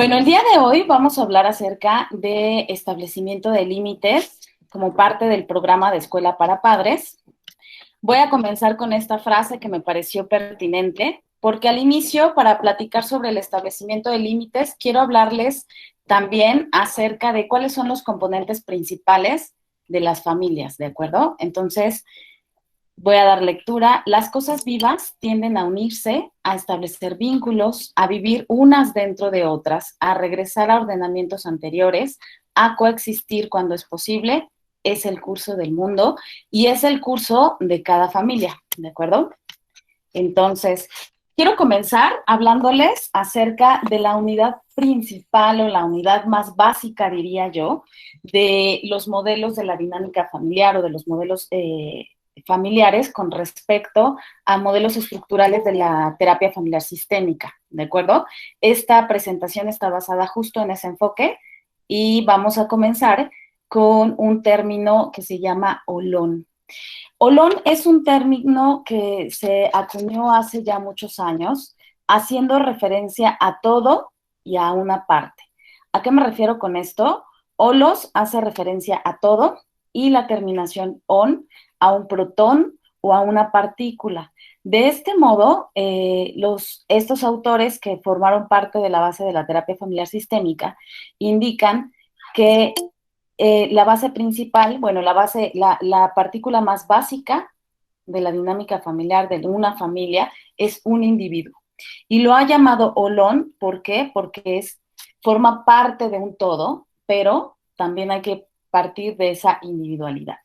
Bueno, el día de hoy vamos a hablar acerca de establecimiento de límites como parte del programa de Escuela para Padres. Voy a comenzar con esta frase que me pareció pertinente, porque al inicio, para platicar sobre el establecimiento de límites, quiero hablarles también acerca de cuáles son los componentes principales de las familias, ¿de acuerdo? Entonces, voy a dar lectura. Las cosas vivas tienden a unirse, a establecer vínculos, a vivir unas dentro de otras, a regresar a ordenamientos anteriores, a coexistir cuando es posible. Es el curso del mundo y es el curso de cada familia, ¿de acuerdo? Entonces, quiero comenzar hablándoles acerca de la unidad principal o la unidad más básica, diría yo, de los modelos de la dinámica familiar o de los modelos familiares con respecto a modelos estructurales de la terapia familiar sistémica, ¿de acuerdo? Esta presentación está basada justo en ese enfoque y vamos a comenzar con un término que se llama olón. Olón es un término que se acuñó hace ya muchos años, haciendo referencia a todo y a una parte. ¿A qué me refiero con esto? Olos hace referencia a todo y la terminación on a un protón o a una partícula. De este modo, estos autores que formaron parte de la base de la terapia familiar sistémica indican que la base principal, bueno, la partícula más básica de la dinámica familiar de una familia es un individuo. Y lo ha llamado Olón, ¿por qué? Porque forma parte de un todo, pero también hay que partir de esa individualidad.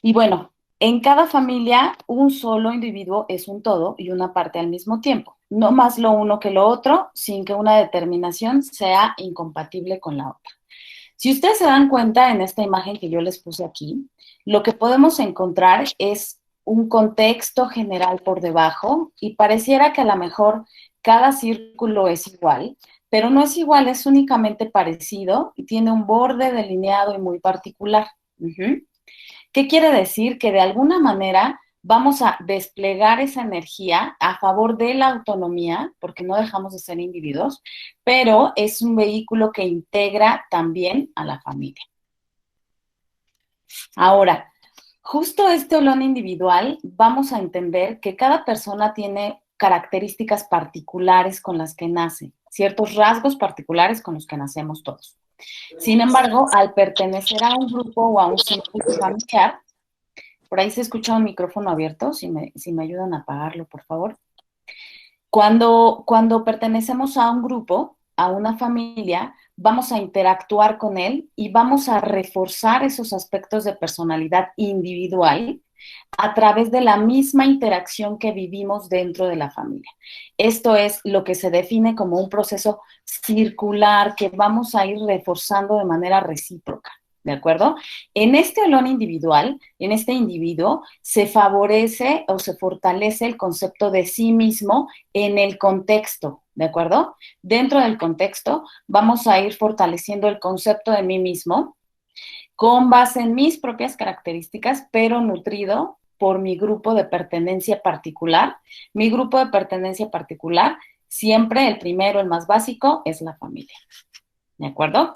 Y bueno, en cada familia un solo individuo es un todo y una parte al mismo tiempo, no más lo uno que lo otro, sin que una determinación sea incompatible con la otra. Si ustedes se dan cuenta en esta imagen que yo les puse aquí, lo que podemos encontrar es un contexto general por debajo y pareciera que a lo mejor cada círculo es igual, pero no es igual, es únicamente parecido y tiene un borde delineado y muy particular. ¿Qué quiere decir? Que de alguna manera vamos a desplegar esa energía a favor de la autonomía, porque no dejamos de ser individuos, pero es un vehículo que integra también a la familia. Ahora, justo este olón individual, vamos a entender que cada persona tiene características particulares con las que nace, ciertos rasgos particulares con los que nacemos todos. Sin embargo, al pertenecer a un grupo o a un círculo familiar, por ahí se escucha un micrófono abierto, si me ayudan a apagarlo, por favor. Cuando pertenecemos a un grupo, a una familia, vamos a interactuar con él y vamos a reforzar esos aspectos de personalidad individual a través de la misma interacción que vivimos dentro de la familia. Esto es lo que se define como un proceso circular que vamos a ir reforzando de manera recíproca. ¿De acuerdo? En este olón individual, en este individuo, se favorece o se fortalece el concepto de sí mismo en el contexto, ¿de acuerdo? Dentro del contexto, vamos a ir fortaleciendo el concepto de mí mismo con base en mis propias características, pero nutrido por mi grupo de pertenencia particular. Mi grupo de pertenencia particular, siempre el primero, el más básico, es la familia. ¿De acuerdo?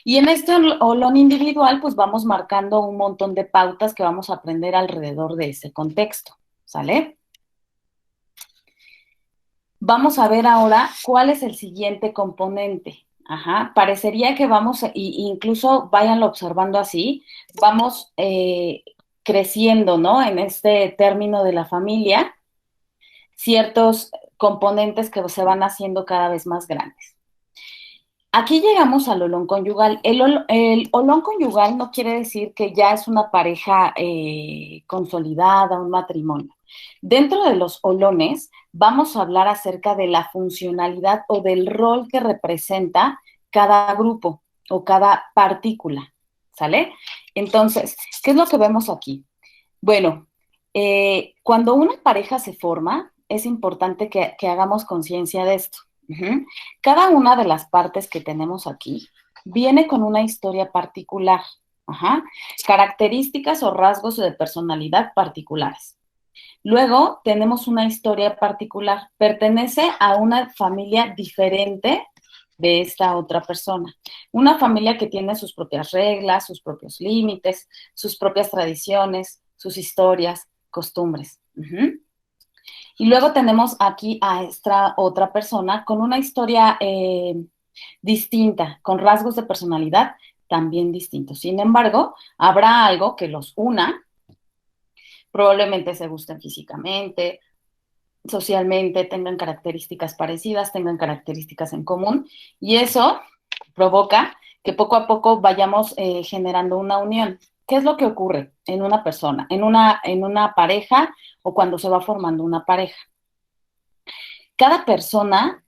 Y en este olón individual, pues vamos marcando un montón de pautas que vamos a aprender alrededor de ese contexto. ¿Sale? Vamos a ver ahora cuál es el siguiente componente. Ajá, parecería que vamos, incluso váyanlo observando así, vamos creciendo, ¿no? En este término de la familia, ciertos componentes que se van haciendo cada vez más grandes. Aquí llegamos al olón conyugal. El olón conyugal no quiere decir que ya es una pareja consolidada, un matrimonio. Dentro de los olones vamos a hablar acerca de la funcionalidad o del rol que representa cada grupo o cada partícula, ¿sale? Entonces, ¿qué es lo que vemos aquí? Bueno, cuando una pareja se forma, es importante que hagamos conciencia de esto. Cada una de las partes que tenemos aquí viene con una historia particular, características o rasgos de personalidad particulares. Luego tenemos una historia particular, pertenece a una familia diferente de esta otra persona. Una familia que tiene sus propias reglas, sus propios límites, sus propias tradiciones, sus historias, costumbres. Y luego tenemos aquí a esta otra persona con una historia distinta, con rasgos de personalidad también distintos. Sin embargo, habrá algo que los una, probablemente se gusten físicamente, socialmente, tengan características parecidas, tengan características en común, y eso provoca que poco a poco vayamos generando una unión. ¿Qué es lo que ocurre en una persona, en una pareja o cuando se va formando una pareja? Cada persona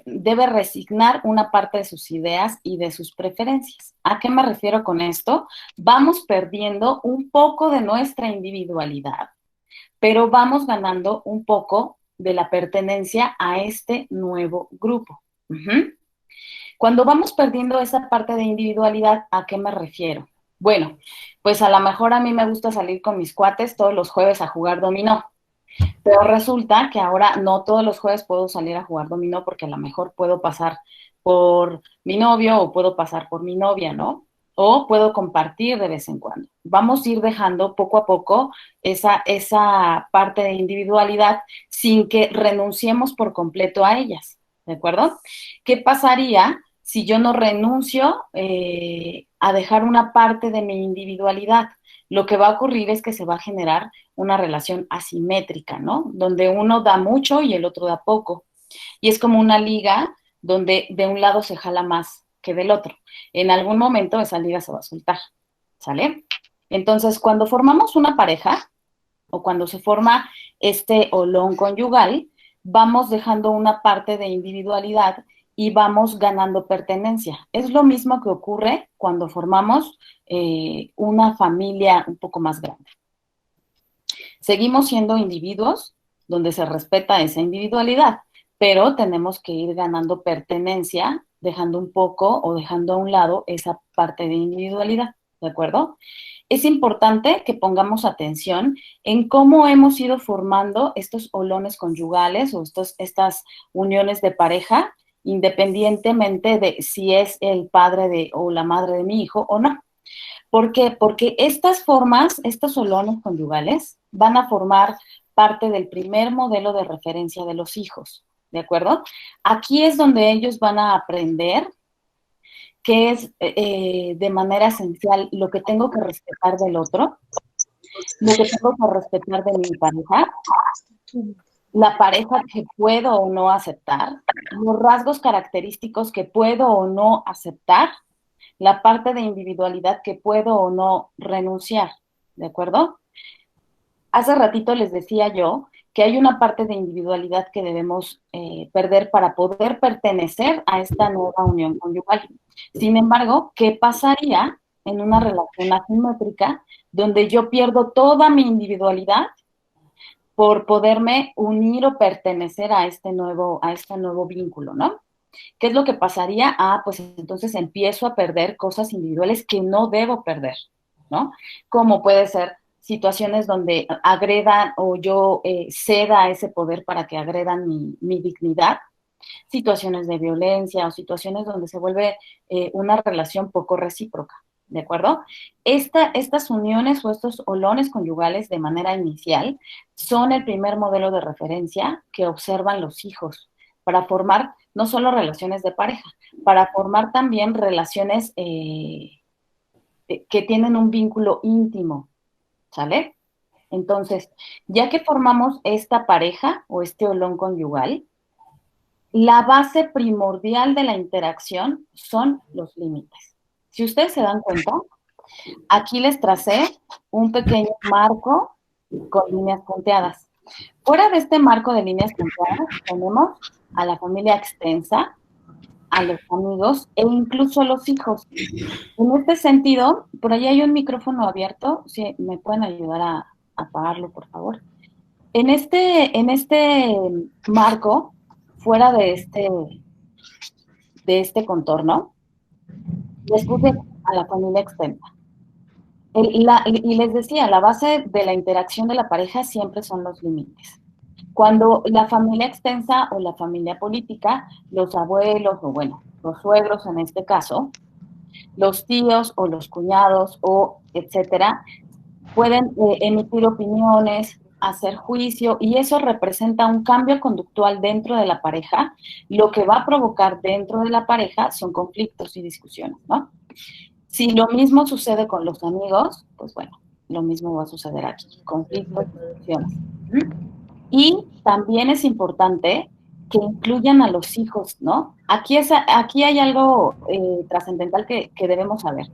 debe resignar una parte de sus ideas y de sus preferencias. ¿A qué me refiero con esto? Vamos perdiendo un poco de nuestra individualidad, pero vamos ganando un poco de la pertenencia a este nuevo grupo. Cuando vamos perdiendo esa parte de individualidad, ¿a qué me refiero? Bueno, pues a lo mejor a mí me gusta salir con mis cuates todos los jueves a jugar dominó, pero resulta que ahora no todos los jueves puedo salir a jugar dominó porque a lo mejor puedo pasar por mi novio o puedo pasar por mi novia, ¿no? O puedo compartir de vez en cuando. Vamos a ir dejando poco a poco esa parte de individualidad sin que renunciemos por completo a ellas, ¿de acuerdo? ¿Qué pasaría si yo no renuncio a dejar una parte de mi individualidad? Lo que va a ocurrir es que se va a generar una relación asimétrica, ¿no? Donde uno da mucho y el otro da poco. Y es como una liga donde de un lado se jala más que del otro. En algún momento esa liga se va a soltar, ¿sale? Entonces, cuando formamos una pareja o cuando se forma este olón conyugal, vamos dejando una parte de individualidad y vamos ganando pertenencia. Es lo mismo que ocurre cuando formamos una familia un poco más grande. Seguimos siendo individuos donde se respeta esa individualidad, pero tenemos que ir ganando pertenencia, dejando un poco o dejando a un lado esa parte de individualidad, ¿de acuerdo? Es importante que pongamos atención en cómo hemos ido formando estos olones conyugales o estas uniones de pareja, independientemente de si es el padre o la madre de mi hijo o no. ¿Por qué? Porque estas formas, estos solones conyugales, van a formar parte del primer modelo de referencia de los hijos, ¿de acuerdo? Aquí es donde ellos van a aprender qué es de manera esencial lo que tengo que respetar del otro, lo que tengo que respetar de mi pareja, la pareja que puedo o no aceptar, los rasgos característicos que puedo o no aceptar, la parte de individualidad que puedo o no renunciar, ¿de acuerdo? Hace ratito les decía yo que hay una parte de individualidad que debemos perder para poder pertenecer a esta nueva unión conyugal. Sin embargo, ¿qué pasaría en una relación asimétrica donde yo pierdo toda mi individualidad por poderme unir o pertenecer a este nuevo vínculo, ¿no? ¿Qué es lo que pasaría? Ah, pues entonces empiezo a perder cosas individuales que no debo perder, ¿no? Como puede ser situaciones donde agredan o yo ceda ese poder para que agredan mi dignidad, situaciones de violencia o situaciones donde se vuelve una relación poco recíproca, ¿de acuerdo? Estas uniones o estos olones conyugales de manera inicial son el primer modelo de referencia que observan los hijos para formar no solo relaciones de pareja, para formar también relaciones que tienen un vínculo íntimo, ¿sale? Entonces, ya que formamos esta pareja o este olón conyugal, la base primordial de la interacción son los límites. Si ustedes se dan cuenta, aquí les tracé un pequeño marco con líneas punteadas. Fuera de este marco de líneas punteadas tenemos a la familia extensa, a los amigos e incluso a los hijos. En este sentido, por ahí hay un micrófono abierto, si me pueden ayudar a apagarlo, por favor. En este marco, fuera de este contorno, les puse a la familia extensa. Y les decía, la base de la interacción de la pareja siempre son los límites. Cuando la familia extensa o la familia política, los abuelos o bueno, los suegros en este caso, los tíos o los cuñados o etcétera, pueden emitir opiniones, hacer juicio y eso representa un cambio conductual dentro de la pareja. Lo que va a provocar dentro de la pareja son conflictos y discusiones, ¿no? Si lo mismo sucede con los amigos, pues bueno, lo mismo va a suceder aquí, conflictos y discusiones. Y también es importante que incluyan a los hijos, ¿no? Aquí hay algo trascendental que debemos saber.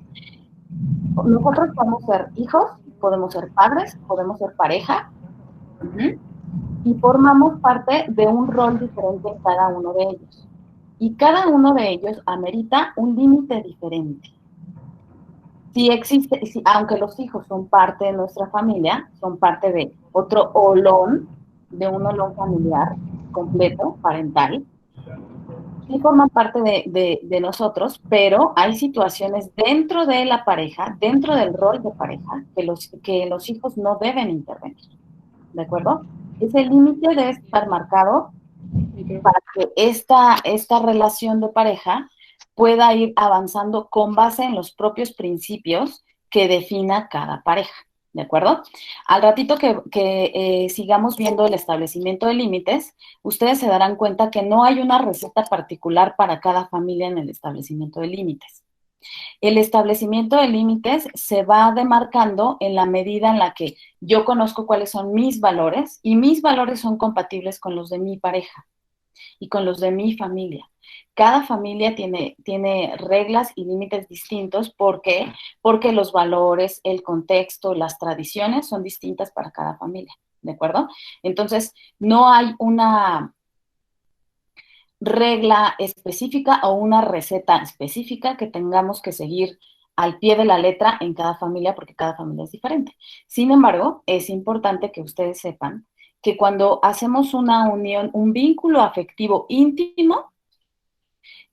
Nosotros podemos ser hijos, podemos ser padres, podemos ser pareja, uh-huh, y formamos parte de un rol diferente en cada uno de ellos. Y cada uno de ellos amerita un límite diferente. Si existe, aunque los hijos son parte de nuestra familia, son parte de otro olón, de un olón familiar completo, parental, sí forman parte de nosotros, pero hay situaciones dentro de la pareja, dentro del rol de pareja, que los hijos no deben intervenir, ¿de acuerdo? Ese límite debe estar marcado para que esta relación de pareja pueda ir avanzando con base en los propios principios que defina cada pareja, ¿de acuerdo? Al ratito que sigamos viendo el establecimiento de límites, ustedes se darán cuenta que no hay una receta particular para cada familia en el establecimiento de límites. El establecimiento de límites se va demarcando en la medida en la que yo conozco cuáles son mis valores y mis valores son compatibles con los de mi pareja y con los de mi familia. Cada familia tiene reglas y límites distintos. ¿Por qué? Porque los valores, el contexto, las tradiciones son distintas para cada familia, ¿de acuerdo? Entonces, no hay una regla específica o una receta específica que tengamos que seguir al pie de la letra en cada familia, porque cada familia es diferente. Sin embargo, es importante que ustedes sepan que cuando hacemos una unión, un vínculo afectivo íntimo,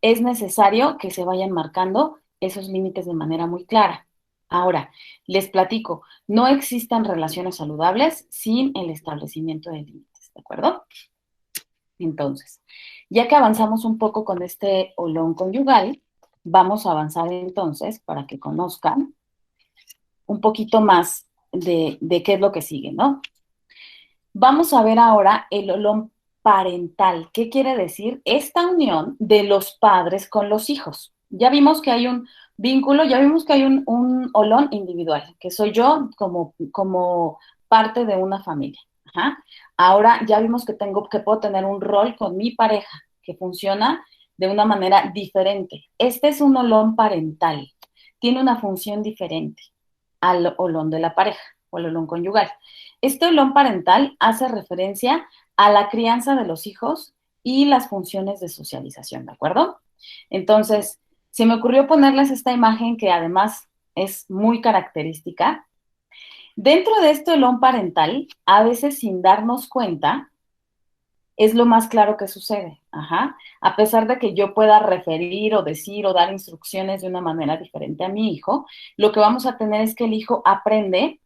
es necesario que se vayan marcando esos límites de manera muy clara. Ahora, les platico, no existen relaciones saludables sin el establecimiento de límites, ¿de acuerdo? Entonces, ya que avanzamos un poco con este olón conyugal, vamos a avanzar entonces para que conozcan un poquito más de qué es lo que sigue, ¿no? Vamos a ver ahora el olón parental. ¿Qué quiere decir? Esta unión de los padres con los hijos. Ya vimos que hay un vínculo, ya vimos que hay un olón individual, que soy yo como parte de una familia. Ajá. Ahora ya vimos que puedo tener un rol con mi pareja, que funciona de una manera diferente. Este es un olón parental. Tiene una función diferente al olón de la pareja o al olón conyugal. Este olón parental hace referencia a la crianza de los hijos y las funciones de socialización, ¿de acuerdo? Entonces, se me ocurrió ponerles esta imagen que además es muy característica. Dentro de este olón parental, a veces sin darnos cuenta, es lo más claro que sucede. Ajá. A pesar de que yo pueda referir o decir o dar instrucciones de una manera diferente a mi hijo, lo que vamos a tener es que el hijo aprende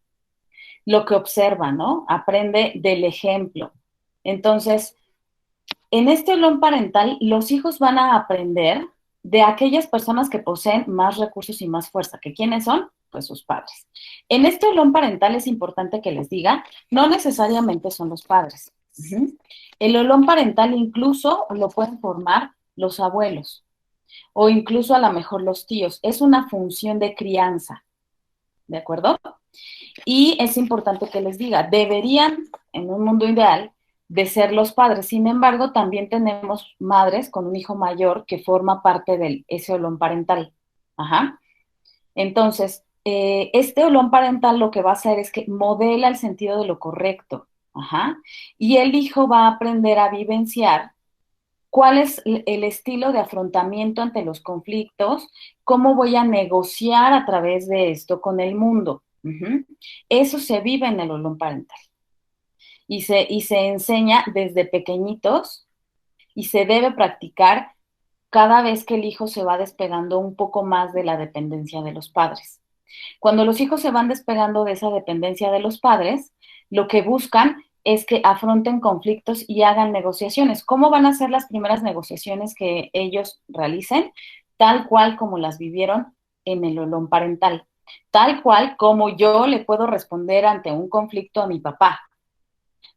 lo que observa, ¿no? Aprende del ejemplo. Entonces, en este olón parental, los hijos van a aprender de aquellas personas que poseen más recursos y más fuerza. ¿Que quiénes son? Pues sus padres. En este olón parental es importante que les diga, no necesariamente son los padres. Uh-huh. El olón parental incluso lo pueden formar los abuelos o incluso a lo mejor los tíos. Es una función de crianza, ¿de acuerdo? Y es importante que les diga, deberían, en un mundo ideal, de ser los padres. Sin embargo, también tenemos madres con un hijo mayor que forma parte de ese olón parental. Ajá. Entonces, este olón parental lo que va a hacer es que modela el sentido de lo correcto. Ajá. Y el hijo va a aprender a vivenciar cuál es el estilo de afrontamiento ante los conflictos, cómo voy a negociar a través de esto con el mundo. Uh-huh. Eso se vive en el olón parental y se enseña desde pequeñitos y se debe practicar cada vez que el hijo se va despegando un poco más de la dependencia de los padres. Cuando los hijos se van despegando de esa dependencia de los padres, lo que buscan es que afronten conflictos y hagan negociaciones. ¿Cómo van a ser las primeras negociaciones que ellos realicen? Tal cual como las vivieron en el olón parental. Tal cual como yo le puedo responder ante un conflicto a mi papá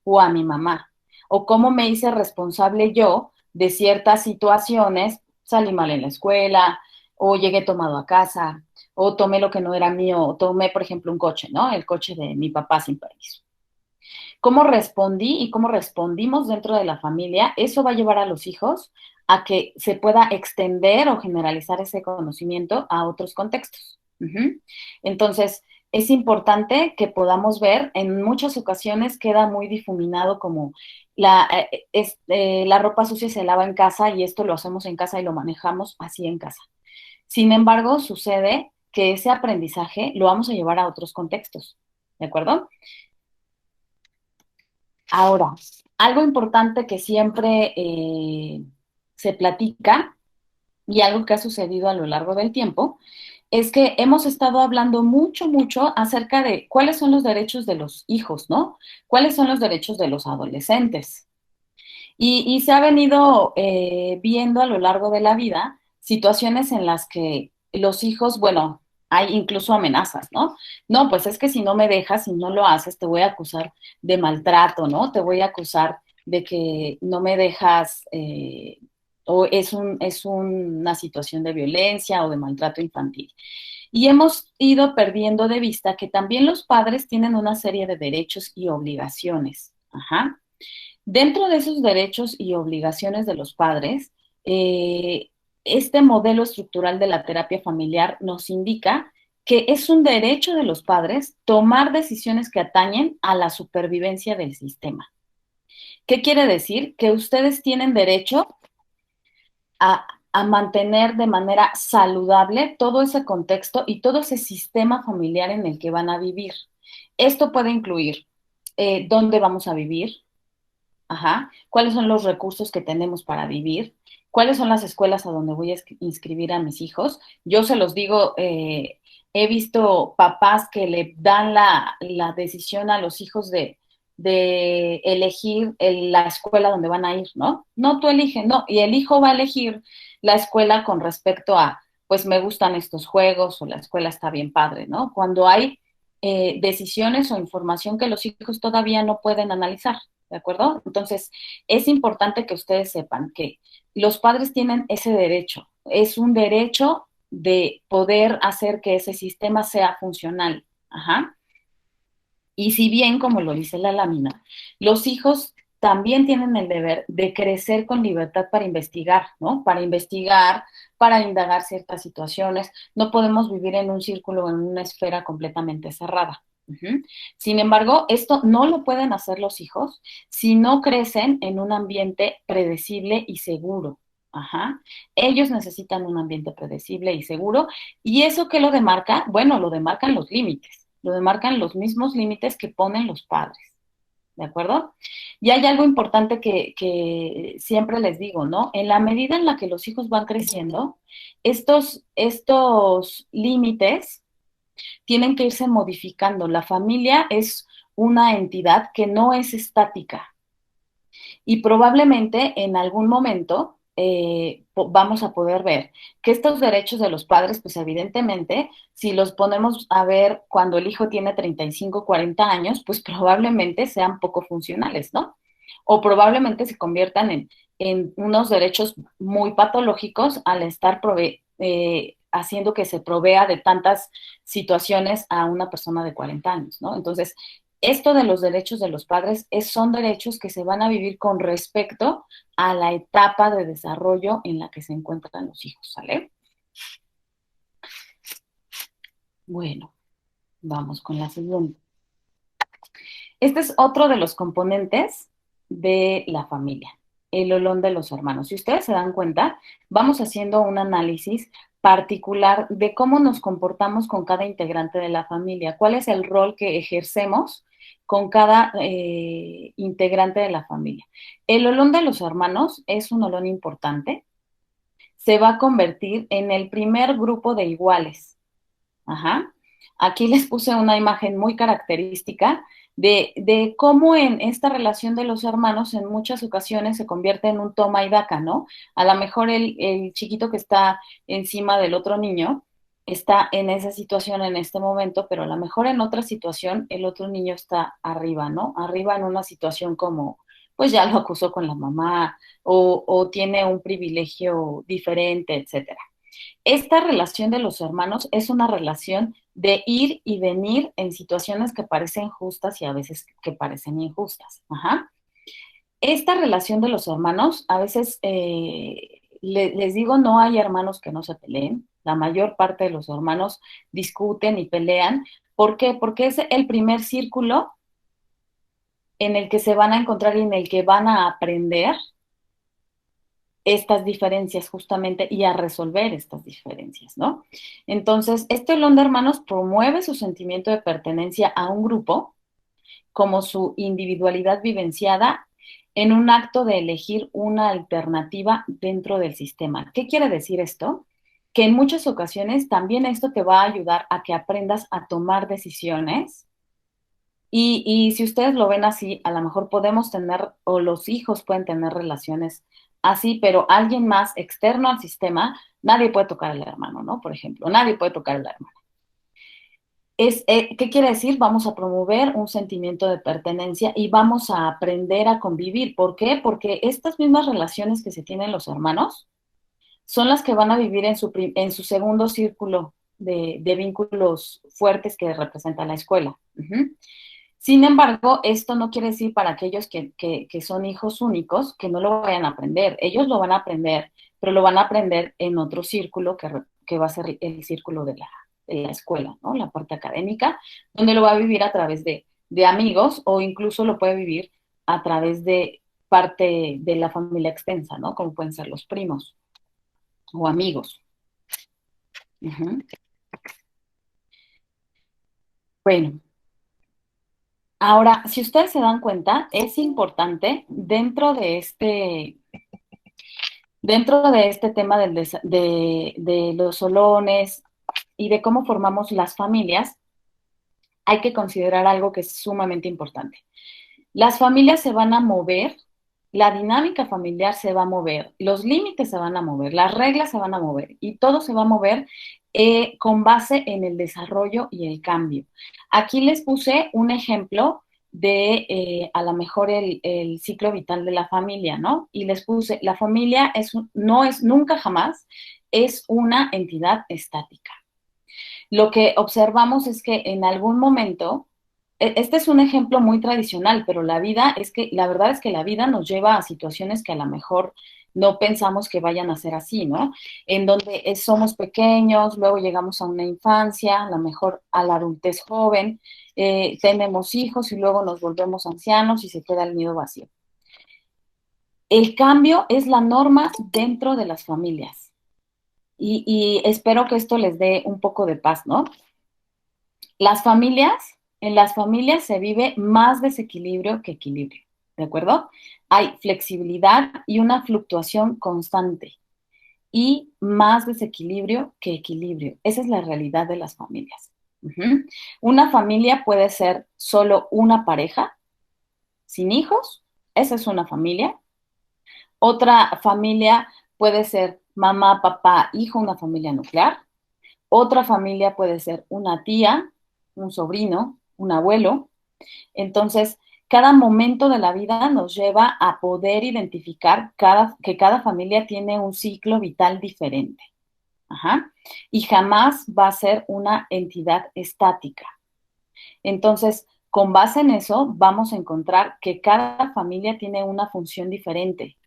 o a mi mamá. O cómo me hice responsable yo de ciertas situaciones, salí mal en la escuela, o llegué tomado a casa, o tomé lo que no era mío, o tomé, por ejemplo, un coche, ¿no? El coche de mi papá sin permiso. ¿Cómo respondí y cómo respondimos dentro de la familia? Eso va a llevar a los hijos a que se pueda extender o generalizar ese conocimiento a otros contextos. Entonces, es importante que podamos ver, en muchas ocasiones queda muy difuminado como la ropa sucia se lava en casa y esto lo hacemos en casa y lo manejamos así en casa. Sin embargo, sucede que ese aprendizaje lo vamos a llevar a otros contextos, ¿de acuerdo? Ahora, algo importante que siempre se platica y algo que ha sucedido a lo largo del tiempo es que hemos estado hablando mucho, mucho acerca de cuáles son los derechos de los hijos, ¿no? ¿Cuáles son los derechos de los adolescentes? Y se ha venido viendo a lo largo de la vida situaciones en las que los hijos, bueno, hay incluso amenazas, ¿no? No, pues es que si no me dejas, si no lo haces, te voy a acusar de maltrato, ¿no? Te voy a acusar de que no me dejas, o es una situación de violencia o de maltrato infantil. Y hemos ido perdiendo de vista que también los padres tienen una serie de derechos y obligaciones. Ajá. Dentro de esos derechos y obligaciones de los padres, eh, este modelo estructural de la terapia familiar nos indica que es un derecho de los padres tomar decisiones que atañen a la supervivencia del sistema. ¿Qué quiere decir? Que ustedes tienen derecho a mantener de manera saludable todo ese contexto y todo ese sistema familiar en el que van a vivir. Esto puede incluir dónde vamos a vivir, ajá, cuáles son los recursos que tenemos para vivir, cuáles son las escuelas a donde voy a inscribir a mis hijos. Yo se los digo, he visto papás que le dan la decisión a los hijos de elegir la escuela donde van a ir, ¿no? No, tú eliges, no, y el hijo va a elegir la escuela con respecto a, pues me gustan estos juegos o la escuela está bien padre, ¿no? Cuando hay decisiones o información que los hijos todavía no pueden analizar. ¿De acuerdo? Entonces, es importante que ustedes sepan que los padres tienen ese derecho. Es un derecho de poder hacer que ese sistema sea funcional. Ajá. Y si bien, como lo dice la lámina, los hijos también tienen el deber de crecer con libertad para investigar, ¿no? Para investigar, para indagar ciertas situaciones. No podemos vivir en un círculo o en una esfera completamente cerrada. Sin embargo, esto no lo pueden hacer los hijos si no crecen en un ambiente predecible y seguro. Ajá. Ellos necesitan un ambiente predecible y seguro. ¿Y eso qué lo demarca? Bueno, lo demarcan los límites, lo demarcan los mismos límites que ponen los padres. ¿De acuerdo? Y hay algo importante que siempre les digo, ¿no? En la medida en la que los hijos van creciendo, estos límites tienen que irse modificando. La familia es una entidad que no es estática y probablemente en algún momento vamos a poder ver que estos derechos de los padres, pues evidentemente, si los ponemos a ver cuando el hijo tiene 35, 40 años, pues probablemente sean poco funcionales, ¿no? O probablemente se conviertan en unos derechos muy patológicos al estar haciendo que se provea de tantas situaciones a una persona de 40 años, ¿no? Entonces, esto de los derechos de los padres son derechos que se van a vivir con respecto a la etapa de desarrollo en la que se encuentran los hijos, ¿sale? Bueno, vamos con la siguiente. Este es otro de los componentes de la familia, el olón de los hermanos. Si ustedes se dan cuenta, vamos haciendo un análisis particular de cómo nos comportamos con cada integrante de la familia, cuál es el rol que ejercemos con cada integrante de la familia. El olón de los hermanos es un olón importante, se va a convertir en el primer grupo de iguales. Ajá. Aquí les puse una imagen muy característica de cómo en esta relación de los hermanos en muchas ocasiones se convierte en un toma y daca, ¿no? A lo mejor el chiquito que está encima del otro niño está en esa situación en este momento, pero a lo mejor en otra situación el otro niño está arriba, ¿no? Arriba en una situación como, pues ya lo acusó con la mamá o tiene un privilegio diferente, etcétera. Esta relación de los hermanos es una relación de ir y venir en situaciones que parecen justas y a veces que parecen injustas. Ajá. Esta relación de los hermanos, a veces les digo, no hay hermanos que no se peleen. La mayor parte de los hermanos discuten y pelean. ¿Por qué? Porque es el primer círculo en el que se van a encontrar y en el que van a aprender estas diferencias justamente y a resolver estas diferencias, ¿no? Entonces, este Olón de Hermanos promueve su sentimiento de pertenencia a un grupo como su individualidad vivenciada en un acto de elegir una alternativa dentro del sistema. ¿Qué quiere decir esto? Que en muchas ocasiones también esto te va a ayudar a que aprendas a tomar decisiones y si ustedes lo ven así, a lo mejor podemos tener, o los hijos pueden tener relaciones así, pero alguien más externo al sistema, nadie puede tocar al hermano, ¿no? Por ejemplo, nadie puede tocar a la hermana. ¿Qué quiere decir? Vamos a promover un sentimiento de pertenencia y vamos a aprender a convivir. ¿Por qué? Porque estas mismas relaciones que se tienen los hermanos son las que van a vivir en su segundo círculo de vínculos fuertes que representa la escuela. Uh-huh. Sin embargo, esto no quiere decir para aquellos que son hijos únicos que no lo vayan a aprender. Ellos lo van a aprender, pero lo van a aprender en otro círculo que va a ser el círculo de la escuela, ¿no? La parte académica, donde lo va a vivir a través de amigos o incluso lo puede vivir a través de parte de la familia extensa, ¿no? Como pueden ser los primos o amigos. Uh-huh. Bueno, ahora, si ustedes se dan cuenta, es importante dentro de este tema de los solones y de cómo formamos las familias, hay que considerar algo que es sumamente importante. Las familias se van a mover, la dinámica familiar se va a mover, los límites se van a mover, las reglas se van a mover y todo se va a mover con base en el desarrollo y el cambio. Aquí les puse un ejemplo de a lo mejor el ciclo vital de la familia, ¿no? Y les puse, la familia no es nunca jamás, es una entidad estática. Lo que observamos es que en algún momento, este es un ejemplo muy tradicional, pero la verdad es que la vida nos lleva a situaciones que a lo mejor no pensamos que vayan a ser así, ¿no? En donde somos pequeños, luego llegamos a una infancia, a lo mejor a la adultez joven, tenemos hijos y luego nos volvemos ancianos y se queda el nido vacío. El cambio es la norma dentro de las familias y espero que esto les dé un poco de paz, ¿no? En las familias se vive más desequilibrio que equilibrio, ¿de acuerdo? Hay flexibilidad y una fluctuación constante y más desequilibrio que equilibrio. Esa es la realidad de las familias. Uh-huh. Una familia puede ser solo una pareja sin hijos, esa es una familia. Otra familia puede ser mamá, papá, hijo, una familia nuclear. Otra familia puede ser una tía, un sobrino, un abuelo. Entonces, cada momento de la vida nos lleva a poder identificar que cada familia tiene un ciclo vital diferente. Ajá. Y jamás va a ser una entidad estática. Entonces, con base en eso, vamos a encontrar que cada familia tiene una función diferente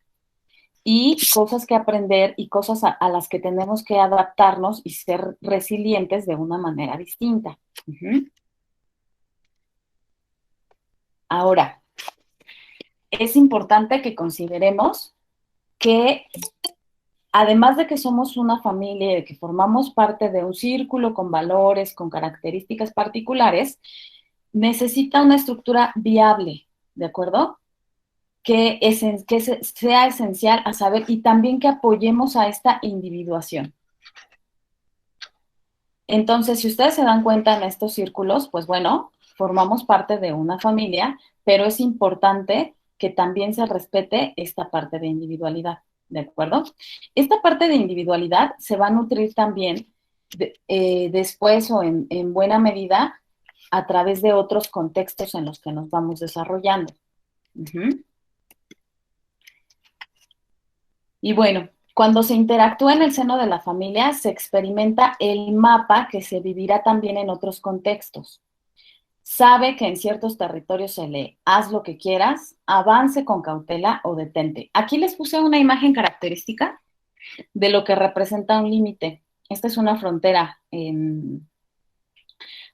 y cosas que aprender y cosas a las que tenemos que adaptarnos y ser resilientes de una manera distinta. Uh-huh. Ahora, es importante que consideremos que además de que somos una familia y de que formamos parte de un círculo con valores, con características particulares, necesita una estructura viable, ¿de acuerdo? Que sea esencial a saber y también que apoyemos a esta individuación. Entonces, si ustedes se dan cuenta en estos círculos, pues bueno, formamos parte de una familia, pero es importante que también se respete esta parte de individualidad, ¿de acuerdo? Esta parte de individualidad se va a nutrir también después o en buena medida a través de otros contextos en los que nos vamos desarrollando. Uh-huh. Y bueno, cuando se interactúa en el seno de la familia, se experimenta el mapa que se vivirá también en otros contextos. Sabe que en ciertos territorios se lee, haz lo que quieras, avance con cautela o detente. Aquí les puse una imagen característica de lo que representa un límite. Esta es una frontera en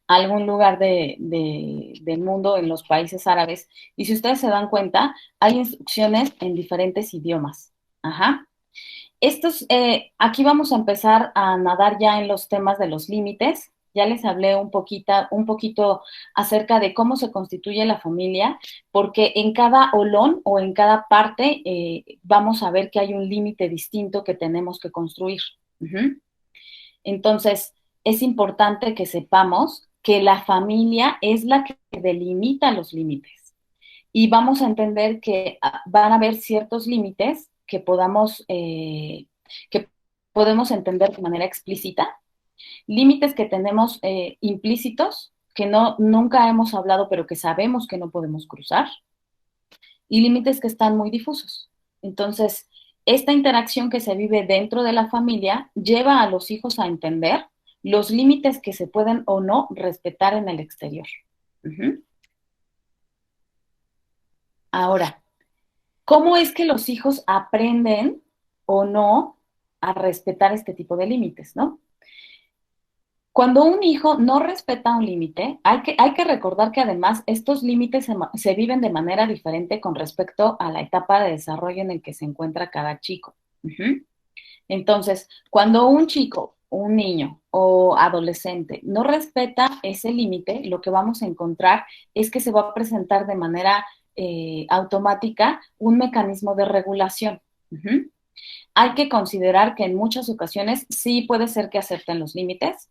algún lugar del mundo, en los países árabes. Y si ustedes se dan cuenta, hay instrucciones en diferentes idiomas. Ajá. Aquí vamos a empezar a nadar ya en los temas de los límites. Ya les hablé un poquito acerca de cómo se constituye la familia, porque en cada olón o en cada parte vamos a ver que hay un límite distinto que tenemos que construir. Uh-huh. Entonces, es importante que sepamos que la familia es la que delimita los límites y vamos a entender que van a haber ciertos límites que podemos entender de manera explícita, límites que tenemos implícitos, que nunca hemos hablado, pero que sabemos que no podemos cruzar, y límites que están muy difusos. Entonces, esta interacción que se vive dentro de la familia lleva a los hijos a entender los límites que se pueden o no respetar en el exterior. Uh-huh. Ahora, ¿cómo es que los hijos aprenden o no a respetar este tipo de límites, no? Cuando un hijo no respeta un límite, hay que recordar que además estos límites se viven de manera diferente con respecto a la etapa de desarrollo en el que se encuentra cada chico. Uh-huh. Entonces, cuando un chico, un niño o adolescente no respeta ese límite, lo que vamos a encontrar es que se va a presentar de manera automática un mecanismo de regulación. Uh-huh. Hay que considerar que en muchas ocasiones sí puede ser que acepten los límites,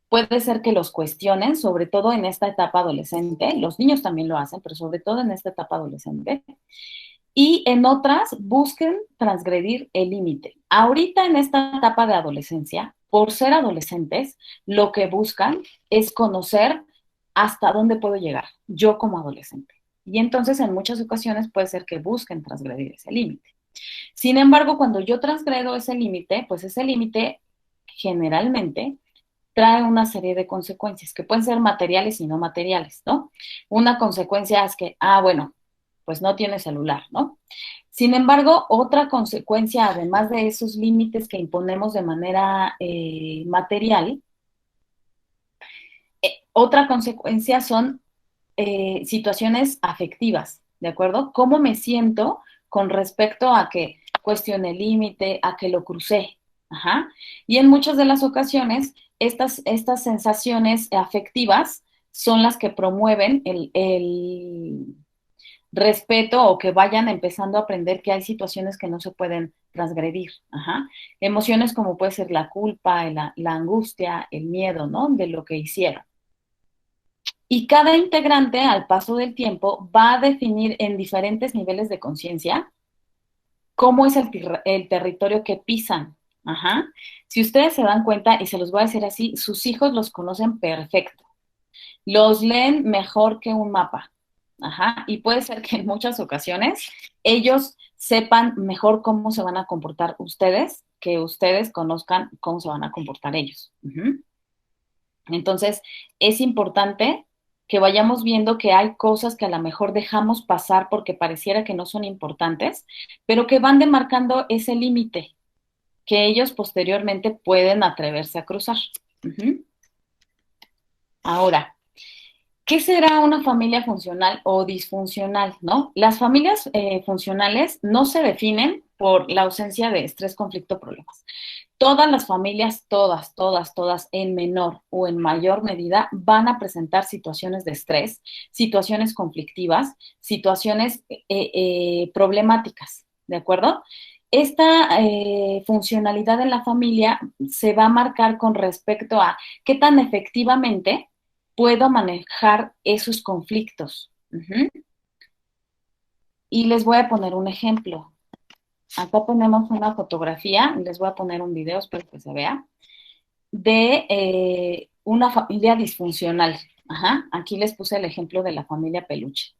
puede ser que los cuestionen, sobre todo en esta etapa adolescente. Los niños también lo hacen, pero sobre todo en esta etapa adolescente. Y en otras busquen transgredir el límite. Ahorita en esta etapa de adolescencia, por ser adolescentes, lo que buscan es conocer hasta dónde puedo llegar yo como adolescente. Y entonces en muchas ocasiones puede ser que busquen transgredir ese límite. Sin embargo, cuando yo transgredo ese límite, pues ese límite generalmente trae una serie de consecuencias que pueden ser materiales y no materiales, ¿no? Una consecuencia es que, bueno, pues no tiene celular, ¿no? Sin embargo, otra consecuencia, además de esos límites que imponemos de manera material, otra consecuencia son situaciones afectivas, ¿de acuerdo? ¿Cómo me siento con respecto a que cuestione el límite, a que lo crucé? Ajá. Y en muchas de las ocasiones, estas sensaciones afectivas son las que promueven el respeto o que vayan empezando a aprender que hay situaciones que no se pueden transgredir. Ajá. Emociones como puede ser la culpa, la angustia, el miedo, ¿no? De lo que hicieron. Y cada integrante, al paso del tiempo, va a definir en diferentes niveles de conciencia cómo es el territorio que pisan. Ajá. Si ustedes se dan cuenta, y se los voy a decir así, sus hijos los conocen perfecto. Los leen mejor que un mapa. Ajá. Y puede ser que en muchas ocasiones ellos sepan mejor cómo se van a comportar ustedes, que ustedes conozcan cómo se van a comportar ellos. Uh-huh. Entonces, es importante que vayamos viendo que hay cosas que a lo mejor dejamos pasar porque pareciera que no son importantes, pero que van demarcando ese límite que ellos posteriormente pueden atreverse a cruzar. Uh-huh. Ahora, ¿qué será una familia funcional o disfuncional, no? Las familias funcionales no se definen por la ausencia de estrés, conflicto, problemas. Todas las familias, todas, en menor o en mayor medida, van a presentar situaciones de estrés, situaciones conflictivas, situaciones problemáticas, ¿de acuerdo? Esta funcionalidad en la familia se va a marcar con respecto a qué tan efectivamente puedo manejar esos conflictos. Y les voy a poner un ejemplo. Acá tenemos una fotografía, les voy a poner un video, espero que se vea, de una familia disfuncional. Ajá, aquí les puse el ejemplo de la familia peluche.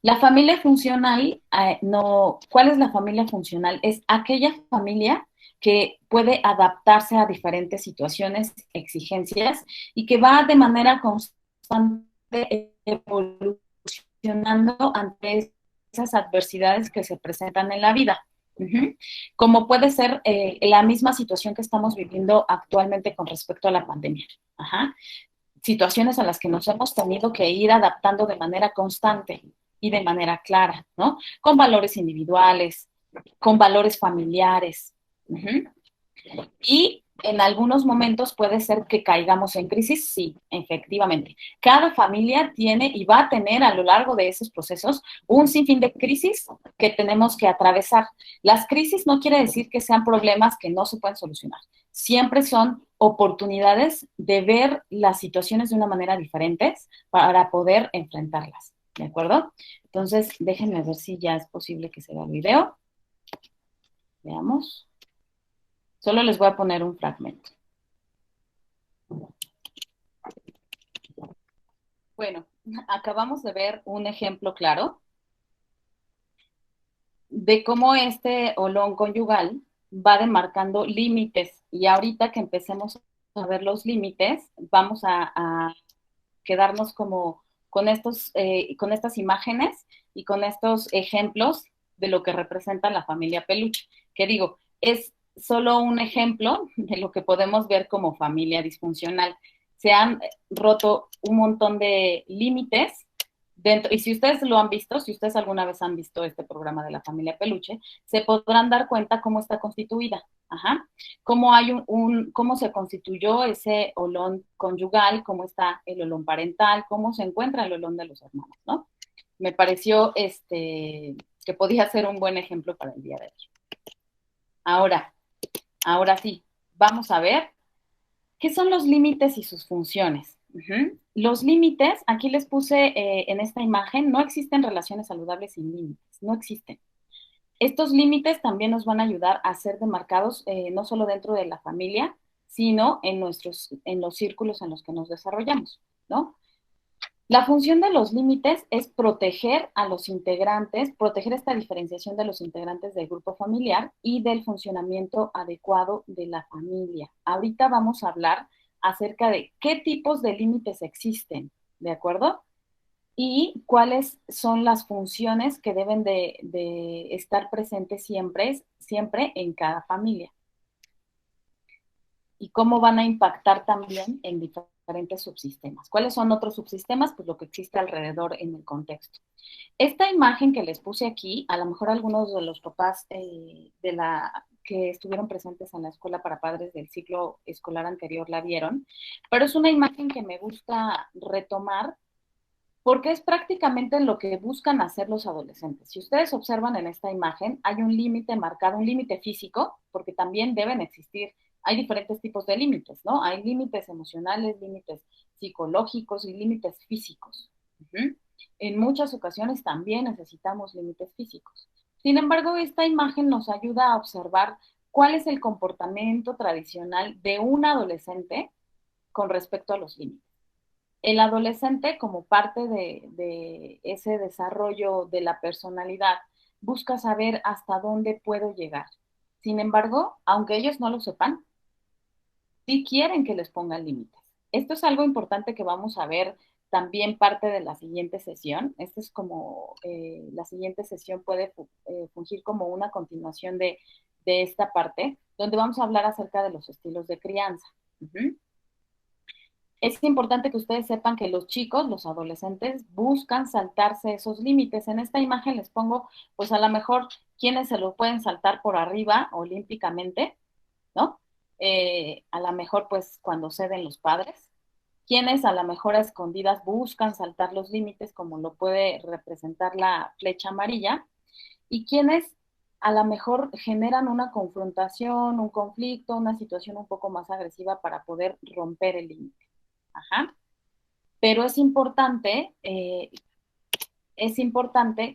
La familia funcional, no, ¿cuál es la familia funcional? Es aquella familia que puede adaptarse a diferentes situaciones, exigencias y que va de manera constante evolucionando ante esas adversidades que se presentan en la vida. Como puede ser la misma situación que estamos viviendo actualmente con respecto a la pandemia. Ajá. Situaciones a las que nos hemos tenido que ir adaptando de manera constante y de manera clara, ¿no? Con valores individuales, con valores familiares. Y en algunos momentos puede ser que caigamos en crisis, sí, efectivamente. Cada familia tiene y va a tener a lo largo de esos procesos un sinfín de crisis que tenemos que atravesar. Las crisis no quiere decir que sean problemas que no se pueden solucionar. Siempre son oportunidades de ver las situaciones de una manera diferente para poder enfrentarlas. ¿De acuerdo? Entonces, déjenme ver si ya es posible que se vea el video. Veamos. Solo les voy a poner un fragmento. Bueno, acabamos de ver un ejemplo claro de cómo este olón conyugal va demarcando límites y ahorita que empecemos a ver los límites, vamos a quedarnos como con estas imágenes y con estos ejemplos de lo que representa la familia peluche. Que digo, es solo un ejemplo de lo que podemos ver como familia disfuncional. Se han roto un montón de límites dentro, y si ustedes lo han visto, si ustedes alguna vez han visto este programa de la familia peluche, se podrán dar cuenta cómo está constituida. Ajá. Cómo hay cómo se constituyó ese olón conyugal, cómo está el olón parental, cómo se encuentra el olón de los hermanos, ¿no? Me pareció que podía ser un buen ejemplo para el día de hoy. Ahora, ahora sí, vamos a ver qué son los límites y sus funciones. Los límites, aquí les puse en esta imagen, no existen relaciones saludables sin límites, no existen. Estos límites también nos van a ayudar a ser demarcados no solo dentro de la familia, sino en los círculos en los que nos desarrollamos, ¿no? La función de los límites es proteger a los integrantes, proteger esta diferenciación de los integrantes del grupo familiar y del funcionamiento adecuado de la familia. Ahorita vamos a hablar acerca de qué tipos de límites existen, ¿de acuerdo? Y cuáles son las funciones que deben de estar presentes siempre en cada familia y cómo van a impactar también en diferentes subsistemas. ¿Cuáles son otros subsistemas? Pues lo que existe alrededor en el contexto. Esta imagen que les puse aquí, a lo mejor algunos de los papás que estuvieron presentes en la escuela para padres del ciclo escolar anterior la vieron, pero es una imagen que me gusta retomar porque es prácticamente lo que buscan hacer los adolescentes. Si ustedes observan en esta imagen, hay un límite marcado, un límite físico, porque también deben existir, hay diferentes tipos de límites, ¿no? Hay límites emocionales, límites psicológicos y límites físicos. En muchas ocasiones también necesitamos límites físicos. Sin embargo, esta imagen nos ayuda a observar cuál es el comportamiento tradicional de un adolescente con respecto a los límites. El adolescente, como parte de ese desarrollo de la personalidad, busca saber hasta dónde puedo llegar. Sin embargo, aunque ellos no lo sepan, sí quieren que les pongan límites. Esto es algo importante que vamos a ver también parte de la siguiente sesión. Esto es como la siguiente sesión puede fungir como una continuación de esta parte, donde vamos a hablar acerca de los estilos de crianza. Es importante que ustedes sepan que los chicos, los adolescentes, buscan saltarse esos límites. En esta imagen les pongo, pues a lo mejor, quienes se lo pueden saltar por arriba olímpicamente, ¿no? A lo mejor, pues, cuando ceden los padres. Quienes a lo mejor a escondidas buscan saltar los límites, como lo puede representar la flecha amarilla. Y quienes a lo mejor generan una confrontación, un conflicto, una situación un poco más agresiva para poder romper el límite. Ajá. Pero es importante